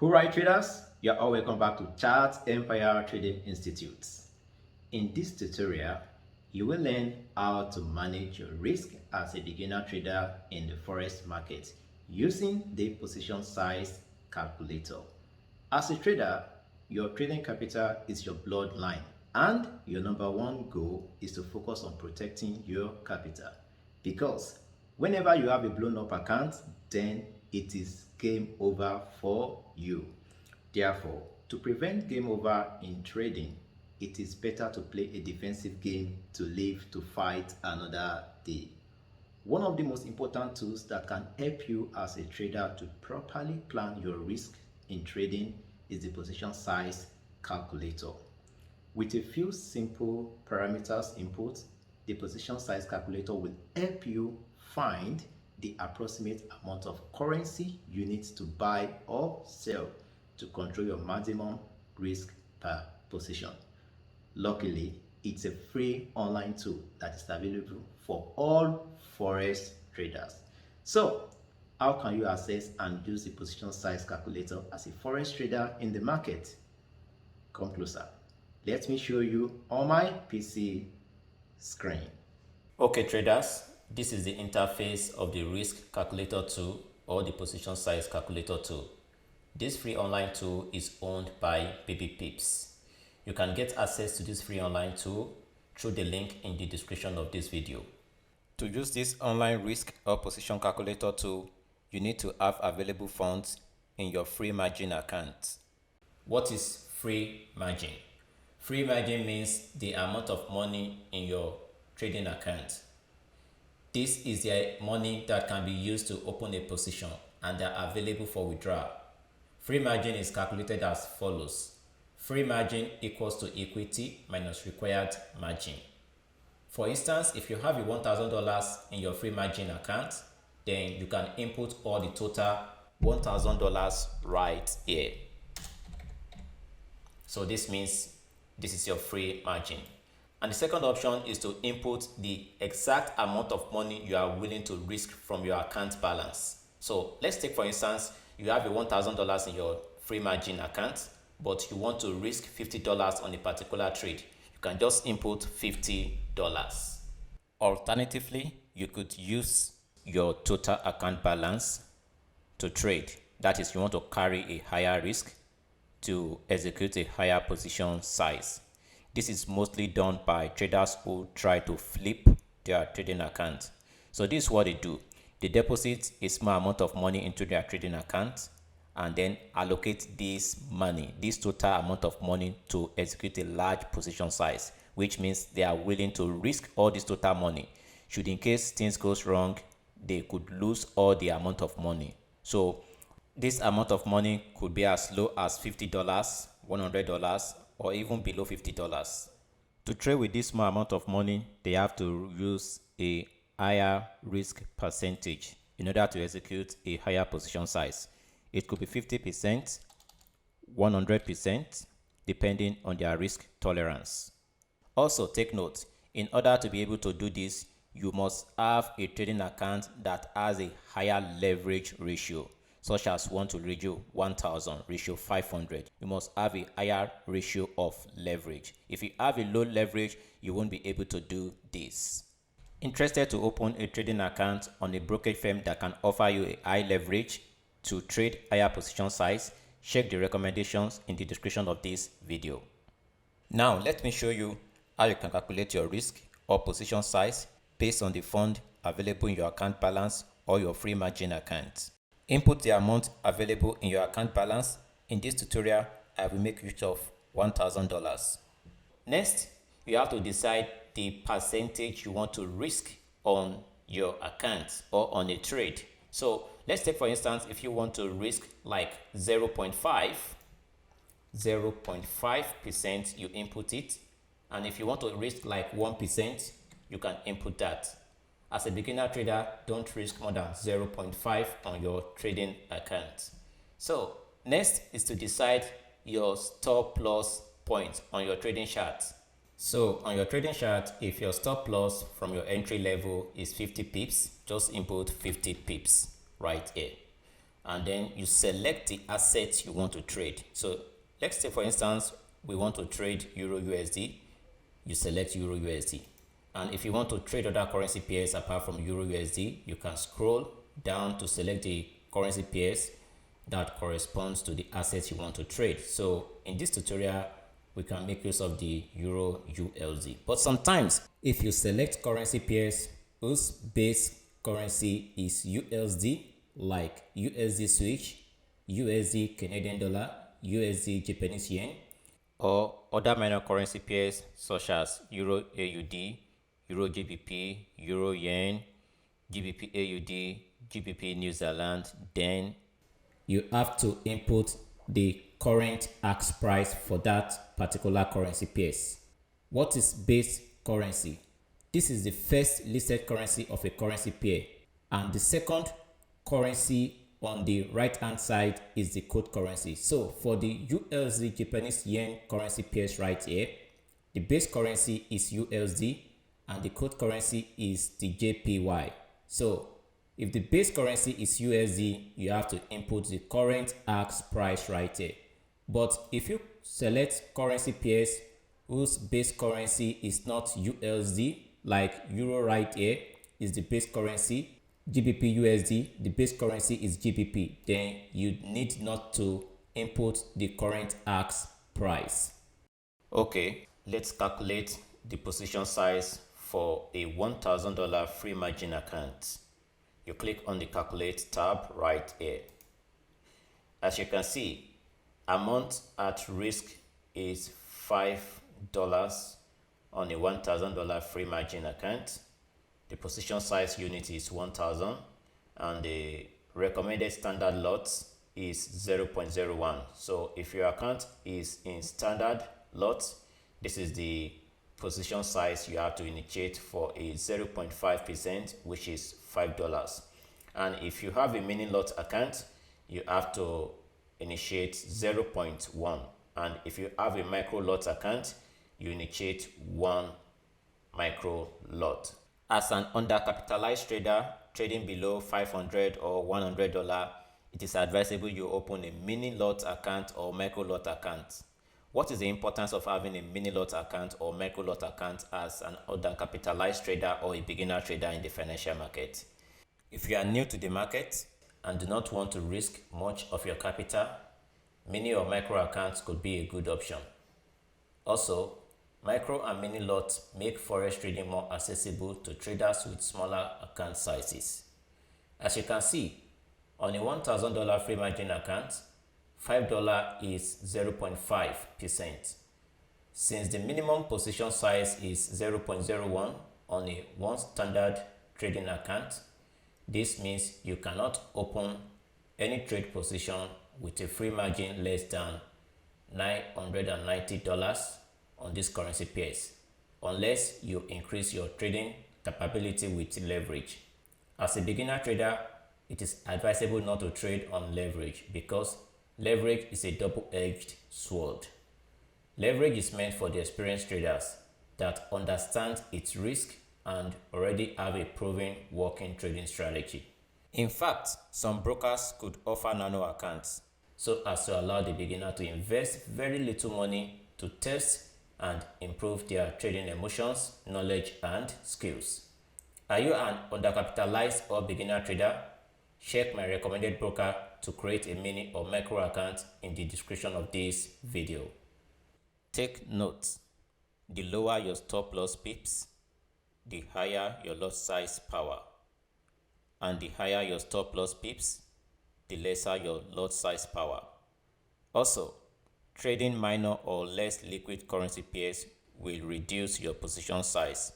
Alright traders, you're all welcome back to Chart Empire Trading Institute. In this tutorial, you will learn how to manage your risk as a beginner trader in the Forex market using the position size calculator. As a trader, your trading capital is your bloodline and your number one goal is to focus on protecting your capital, because whenever you have a blown up account, then it is game over for you. Therefore, to prevent game over in trading, it is better to play a defensive game to live to fight another day. One of the most important tools that can help you as a trader to properly plan your risk in trading is the position size calculator. With a few simple parameters input, the position size calculator will help you find the approximate amount of currency you need to buy or sell to control your maximum risk per position. Luckily, it's a free online tool that is available for all Forex traders. So, how can you access and use the position size calculator as a Forex trader in the market? Come closer. Let me show you on my PC screen. Okay traders, this is the interface of the risk calculator tool or the position size calculator tool. This free online tool is owned by Baby Pips. You can get access to this free online tool through the link in the description of this video. To use this online risk or position calculator tool, you need to have available funds in your free margin account. What is free margin? Free margin means the amount of money in your trading account. This is the money that can be used to open a position and they are available for withdrawal. Free margin is calculated as follows. Free margin equals to equity minus required margin. For instance, if you have a $1,000 in your free margin account, then you can input all the total $1,000 right here. So this means this is your free margin. And the second option is to input the exact amount of money you are willing to risk from your account balance. So let's take for instance, you have a $1,000 in your free margin account, but you want to risk $50 on a particular trade. You can just input $50. Alternatively, you could use your total account balance to trade. That is, you want to carry a higher risk to execute a higher position size. This is mostly done by traders who try to flip their trading account. So this is what they do. They deposit a small amount of money into their trading account and then allocate this money, this total amount of money, to execute a large position size, which means they are willing to risk all this total money. Should in case things goes wrong, they could lose all the amount of money. So this amount of money could be as low as $50, $100, or even below $50. To trade with this small amount of money, they have to use a higher risk percentage in order to execute a higher position size. It could be 50%, 100%, depending on their risk tolerance. Also take note, in order to be able to do this, you must have a trading account that has a higher leverage ratio, such as 1 to ratio 1000, ratio 500. You must have a higher ratio of leverage. If you have a low leverage, you won't be able to do this. Interested to open a trading account on a brokerage firm that can offer you a high leverage to trade higher position size? Check the recommendations in the description of this video. Now let me show you how you can calculate your risk or position size based on the fund available in your account balance or your free margin account. Input the amount available in your account balance. In this tutorial, I will make use of $1,000. Next, you have to decide the percentage you want to risk on your account or on a trade. So let's take for instance, if you want to risk like 0.5%, you input it. And if you want to risk like 1%, you can input that. As a beginner trader, don't risk more than 0.5 on your trading account. So next is to decide your stop loss point on your trading chart. So on your trading chart, if your stop loss from your entry level is 50 pips, just input 50 pips right here. and then you select the asset you want to trade. So let's say, for instance, we want to trade Euro USD. You select Euro USD. And if you want to trade other currency pairs apart from Euro USD, you can scroll down to select the currency pairs that corresponds to the assets you want to trade. So in this tutorial, we can make use of the Euro USD. But sometimes if you select currency pairs whose base currency is USD, like USD Switch, USD Canadian dollar, USD Japanese yen, or other minor currency pairs such as Euro AUD, Euro GBP, Euro Yen, GBP AUD, GBP New Zealand, then you have to input the current ask price for that particular currency pairs. What is base currency? This is the first listed currency of a currency pair, and the second currency on the right hand side is the code currency. So for the USD Japanese yen currency pairs right here, the base currency is USD and the code currency is the JPY. So if the base currency is USD, you have to input the current ask price right here. But if you select currency pairs whose base currency is not USD, like Euro right here is the base currency, GBP USD, the base currency is GBP, then you need not to input the current ask price. Okay, let's calculate the position size for a $1,000 free margin account. You click on the calculate tab right here. As you can see, amount at risk is $5 on a $1,000 free margin account. The position size unit is 1000 and the recommended standard lot is 0.01. So if your account is in standard lot, this is the position size you have to initiate for a 0.5%, which is $5. And if you have a mini lot account, you have to initiate 0.1. And if you have a micro lot account, you initiate 1 micro lot. As an undercapitalized trader trading below $500 or $100, it is advisable you open a mini lot account or micro lot account. What is the importance of having a mini lot account or micro lot account as an undercapitalized trader or a beginner trader in the financial market? If you are new to the market and do not want to risk much of your capital, mini or micro accounts could be a good option. Also, micro and mini lots make forex trading more accessible to traders with smaller account sizes. As you can see, on a $1,000 free margin account, $5 is 0.5%. Since the minimum position size is 0.01 on a one standard trading account, this means you cannot open any trade position with a free margin less than $990 on these currency pairs, unless you increase your trading capability with leverage. As a beginner trader, it is advisable not to trade on leverage because leverage is a double-edged sword. Leverage is meant for the experienced traders that understand its risk and already have a proven working trading strategy. In fact, some brokers could offer nano accounts so as to allow the beginner to invest very little money to test and improve their trading emotions, knowledge, and skills. Are you an undercapitalized or beginner trader? Check my recommended broker to create a mini or micro account in the description of this video. Take note, the lower your stop loss pips, the higher your lot size power. And the higher your stop loss pips, the lesser your lot size power. Also, trading minor or less liquid currency pairs will reduce your position size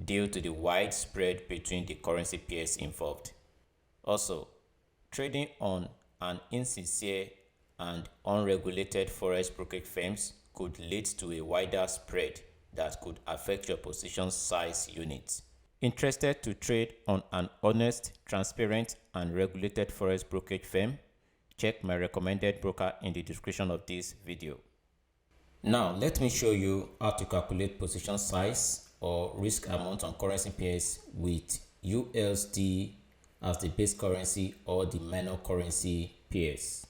due to the wide spread between the currency pairs involved. Also, trading on an insincere and unregulated forex brokerage firms could lead to a wider spread that could affect your position size units. Interested to trade on an honest, transparent, and regulated forex brokerage firm? Check my recommended broker in the description of this video. Now, let me show you how to calculate position size or risk amount on currency pairs with USD as the base currency or the minor currency pairs.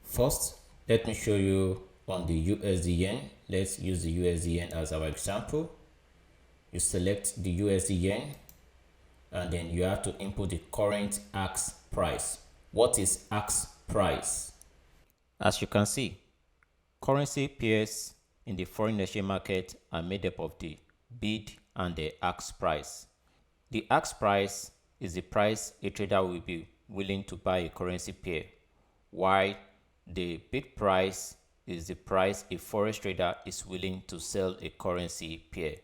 First, let me show you on the USD yen. Let's use the USD yen as our example. You select the USD yen and then you have to input the current ask price. What is ask price? As you can see, currency pairs in the foreign exchange market are made up of the bid and the ask price. The ask price is the price a trader will be willing to buy a currency pair, while the bid price is the price a forex trader is willing to sell a currency pair.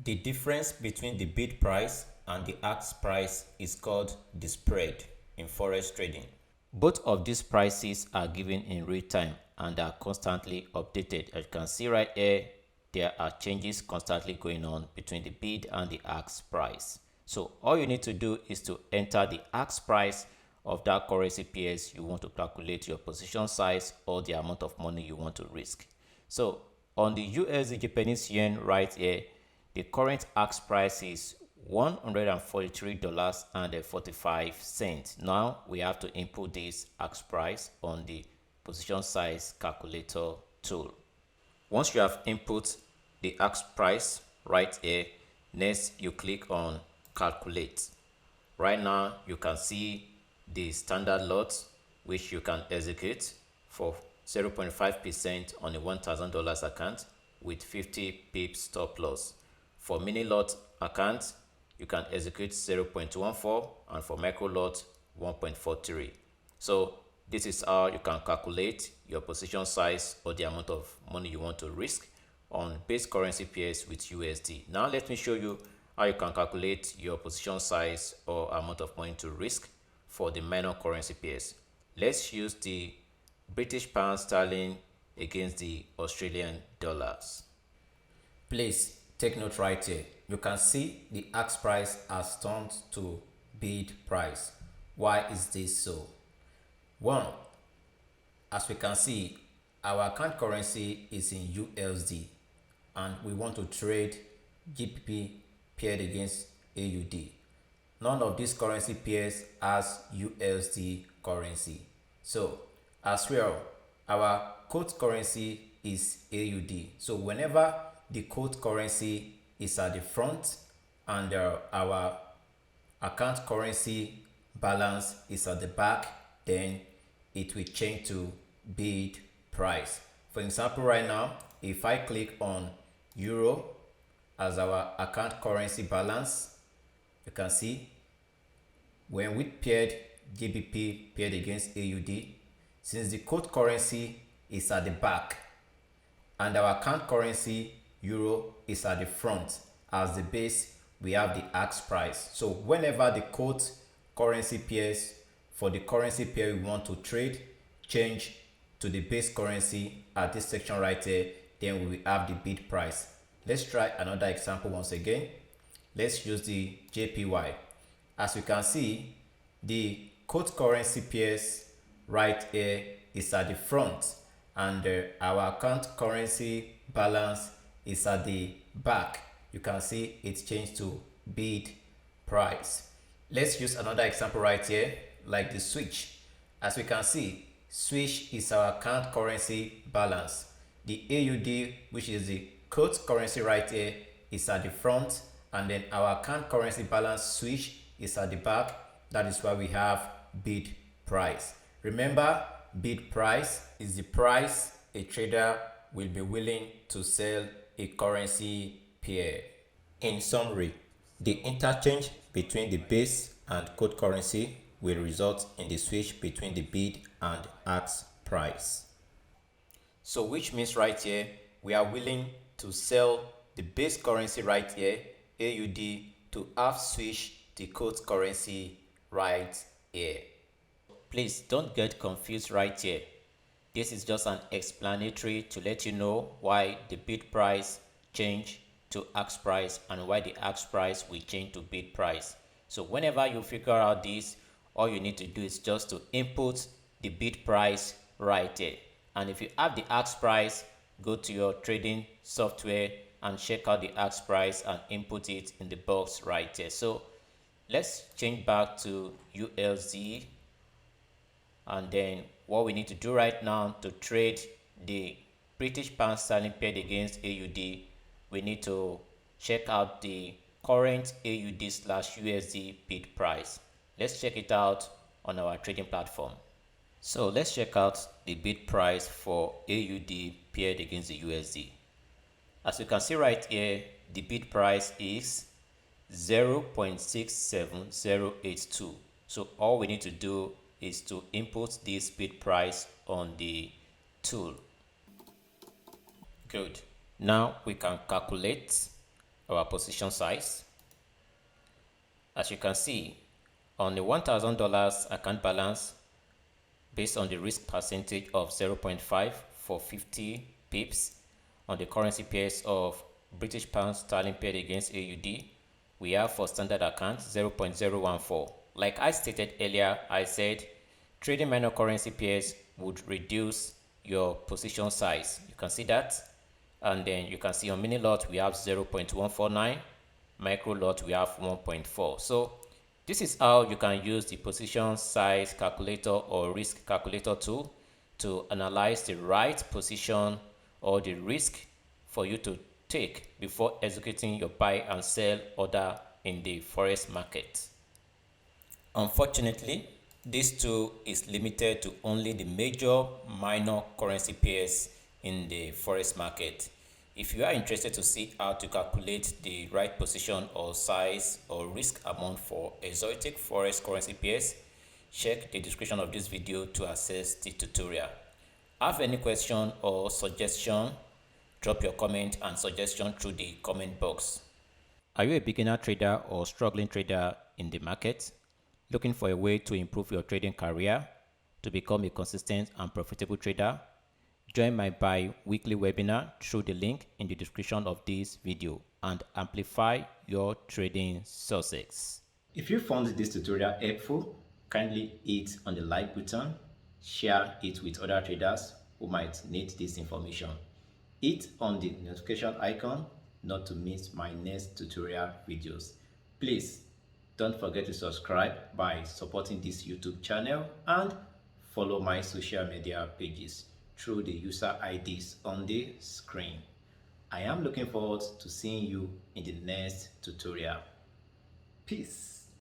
The difference between the bid price and the ask price is called the spread in forex trading. Both of these prices are given in real time and are constantly updated. As you can see right here, there are changes constantly going on between the bid and the ask price. So all you need to do is to enter the ask price of that currency pairs you want to calculate your position size or the amount of money you want to risk. So on the USD Japanese yen right here, the current ask price is $143.45. Now we have to input this ask price on the position size calculator tool. Once you have input the ask price right here, next you click on calculate. Right now you can see the standard lot which you can execute for 0.5% on a $1,000 account with 50 pips stop loss. For mini lot account, you can execute 0.14 and for micro lot 1.43. So this is how you can calculate your position size or the amount of money you want to risk on base currency pairs with USD. Now let me show you how you can calculate your position size or amount of money to risk for the minor currency pairs. Let's use the British pound sterling against the Australian dollars. Please take note right here. You can see the ask price has turned to bid price. Why is this so? One, as we can see, our account currency is in USD and we want to trade GBP paired against AUD. None of these currency pairs has USD currency. So as well, our quote currency is AUD. So whenever the quote currency is at the front and our account currency balance is at the back, then it will change to bid price. For example, right now, if I click on euro as our account currency balance, you can see when we paired GBP paired against AUD, since the quote currency is at the back and our account currency euro is at the front, as the base we have the ask price. So whenever the quote currency pairs for the currency pair we want to trade change to the base currency at this section right here, then we will have the bid price. Let's try another example once again. Let's use the JPY. As you can see, the quote currency pairs right here is at the front and our account currency balance is at the back. You can see it's changed to bid price. Let's use another example right here, like the switch. As we can see, switch is our account currency balance. The AUD, which is the quote currency right here, is at the front, and then our account currency balance switch is at the back. That is why we have bid price. Remember, bid price is the price a trader will be willing to sell a currency pair. In summary, the interchange between the base and quote currency will result in the switch between the bid and ask price. So which means right here, we are willing to sell the base currency right here, AUD, to have switch the quote currency right here. Please don't get confused right here. This is just an explanatory to let you know why the bid price change to ask price and why the ask price will change to bid price. So whenever you figure out this, all you need to do is just to input the bid price right here. And if you have the ask price, go to your trading software and check out the ask price and input it in the box right here. So let's change back to USD, and then what we need to do right now to trade the British pound sterling paired against AUD, we need to check out the current AUD slash USD bid price. Let's check it out on our trading platform. So let's check out the bid price for AUD paired against the USD. As you can see right here, the bid price is 0.67082. So all we need to do is to input this bid price on the tool. Good. Now we can calculate our position size. As you can see, on the $1,000 account balance, based on the risk percentage of 0.5 for 50 pips, on the currency pairs of British pound sterling paired against AUD, we have for standard account 0.014. Like I stated earlier, I said trading minor currency pairs would reduce your position size. You can see that. And then you can see on mini lot we have 0.149, micro lot we have 1.4. So this is how you can use the position size calculator or risk calculator tool to analyze the right position or the risk for you to take before executing your buy and sell order in the forex market. Unfortunately, this tool is limited to only the major minor currency pairs in the forex market. If you are interested to see how to calculate the right position or size or risk amount for exotic forex currency pairs, check the description of this video to access the tutorial. Have any question or suggestion? Drop your comment and suggestion through the comment box. Are you a beginner trader or struggling trader in the market? Looking for a way to improve your trading career to become a consistent and profitable trader? Join my bi-weekly webinar through the link in the description of this video and amplify your trading success. If you found this tutorial helpful, kindly hit on the like button, share it with other traders who might need this information. Hit on the notification icon not to miss my next tutorial videos. Please don't forget to subscribe by supporting this YouTube channel and follow my social media pages through the user IDs on the screen. I am looking forward to seeing you in the next tutorial. Peace.